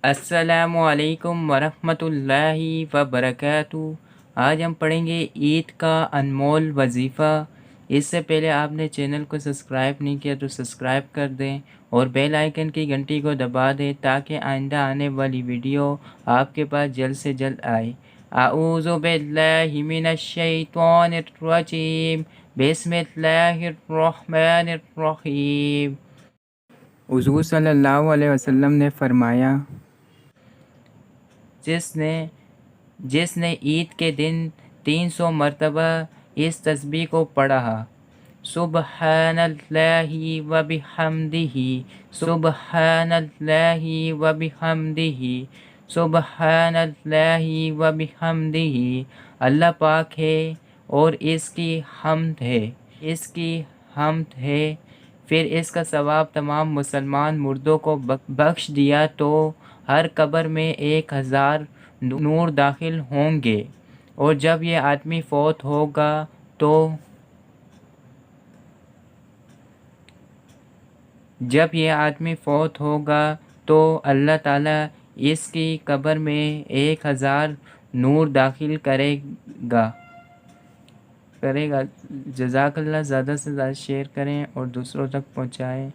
السلام علیکم ورحمۃ اللہ وبرکاتہ۔ آج ہم پڑھیں گے عید کا انمول وظیفہ۔ اس سے پہلے آپ نے چینل کو سبسکرائب نہیں کیا تو سبسکرائب کر دیں اور بیل آئیکن کی گھنٹی کو دبا دیں تاکہ آئندہ آنے والی ویڈیو آپ کے پاس جلد سے جلد آئے۔ اعوذ باللہ من الشیطان الرجیم، بسم اللہ الرحمن الرحیم۔ حضور صلی اللہ علیہ وسلم نے فرمایا، جس نے عید کے دن 300 مرتبہ اس تسبیح کو پڑھا، سبحان اللہ و بحمدہ، سبحان اللہ و بحمدہ، سبحان اللہ و بحمدہ، اللہ پاک ہے اور اس کی حمد ہے، پھر اس کا ثواب تمام مسلمان مردوں کو بخش دیا تو ہر قبر میں 1000 نور داخل ہوں گے، اور جب یہ آدمی فوت ہوگا تو اللہ تعالیٰ اس کی قبر میں 1000 نور داخل کرے گا۔ جزاک اللہ۔ زیادہ سے زیادہ شیئر کریں اور دوسروں تک پہنچائیں۔